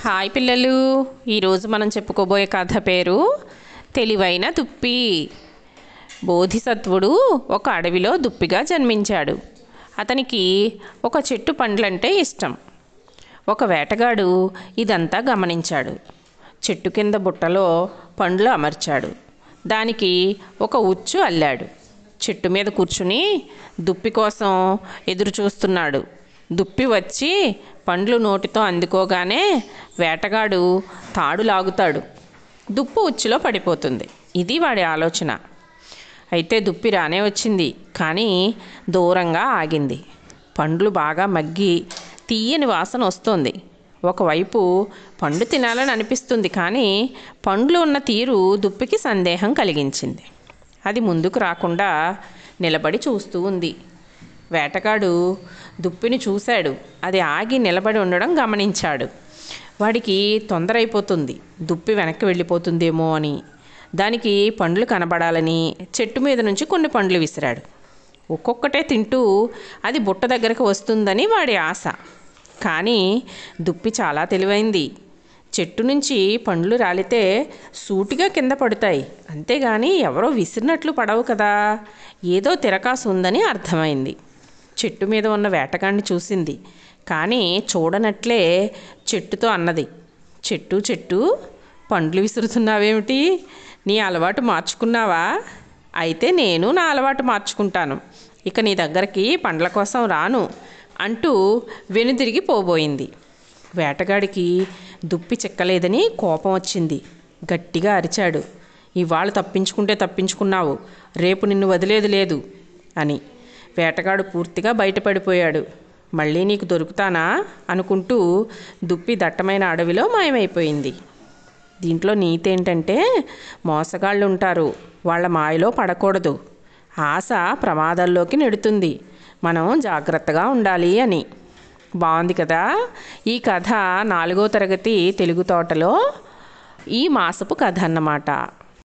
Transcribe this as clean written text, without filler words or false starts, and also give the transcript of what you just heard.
Hi పిల్లలు, ఈరోజు మనం చెప్పుకోబోయే కథ పేరు తెలివైన దుప్పి. బోధిసత్వుడు ఒక అడవిలో దుప్పిగా జన్మించాడు. అతనికి ఒక చెట్టు పండ్లంటే ఇష్టం. ఒక వేటగాడు ఇదంతా గమనించాడు. చెట్టు కింద బుట్టలో పండ్లు అమర్చాడు. దానికి ఒక ఉచ్చు అల్లాడు. చెట్టు మీద కూర్చుని దుప్పి కోసం ఎదురు చూస్తున్నాడు. దుప్పి వచ్చి పండ్లు నోటితో అందుకోగానే వేటగాడు తాడు లాగుతాడు. దుప్పు ఉచ్చులో పడిపోతుంది. ఇది వాడి ఆలోచన. అయితే దుప్పి రానే వచ్చింది, కానీ దూరంగా ఆగింది. పండ్లు బాగా మగ్గి తీయని వాసన వస్తుంది. ఒకవైపు పండు తినాలని అనిపిస్తుంది, కానీ పండ్లు ఉన్న తీరు దుప్పికి సందేహం కలిగించింది. అది ముందుకు రాకుండా నిలబడి చూస్తూ ఉంది. వేటగాడు దుప్పిని చూశాడు. అది ఆగి నిలబడి ఉండడం గమనించాడు. వాడికి తొందర అయిపోతుంది, దుప్పి వెనక్కి వెళ్ళిపోతుందేమో అని. దానికి పండ్లు కనబడాలని చెట్టు మీద నుంచి కొన్ని పండ్లు విసిరాడు. ఒక్కొక్కటే తింటూ అది బుట్ట దగ్గరకు వస్తుందని వాడి ఆశ. కానీ దుప్పి చాలా తెలివైంది. చెట్టు నుంచి పండ్లు రాలితే సూటిగా కింద పడతాయి, అంతేగాని ఎవరో విసిరినట్లు పడవు కదా. ఏదో తిరకాసు ఉందని అర్థమైంది. చెట్టు మీద ఉన్న వేటగాడిని చూసింది, కానీ చూడనట్లే చెట్టుతో అన్నది, చెట్టు చెట్టు, పండ్లు విసురుతున్నావేమిటి? నీ అలవాటు మార్చుకున్నావా? అయితే నేను నా అలవాటు మార్చుకుంటాను. ఇక నీ దగ్గరికి పండ్ల కోసం రాను అంటూ వెనుదిరిగి పోబోయింది. వేటగాడికి దుప్పి చిక్కలేదని కోపం వచ్చింది. గట్టిగా అరిచాడు, ఇవాళ తప్పించుకుంటే తప్పించుకున్నావు, రేపు నిన్ను వదిలేది లేదు అని. వేటగాడు పూర్తిగా బయటపడిపోయాడు. మళ్ళీ నీకు దొరుకుతానా అనుకుంటూ దుప్పి దట్టమైన అడవిలో మాయమైపోయింది. దీంట్లో నీతి ఏంటంటే, మోసగాళ్ళు ఉంటారు, వాళ్ళ మాయలో పడకూడదు. ఆశ ప్రమాదాల్లోకి నెడుతుంది, మనం జాగ్రత్తగా ఉండాలి అని. బాగుంది కదా. ఈ కథ 4వ తరగతి తెలుగు తోటలో ఈ మాసపు కథ అన్నమాట.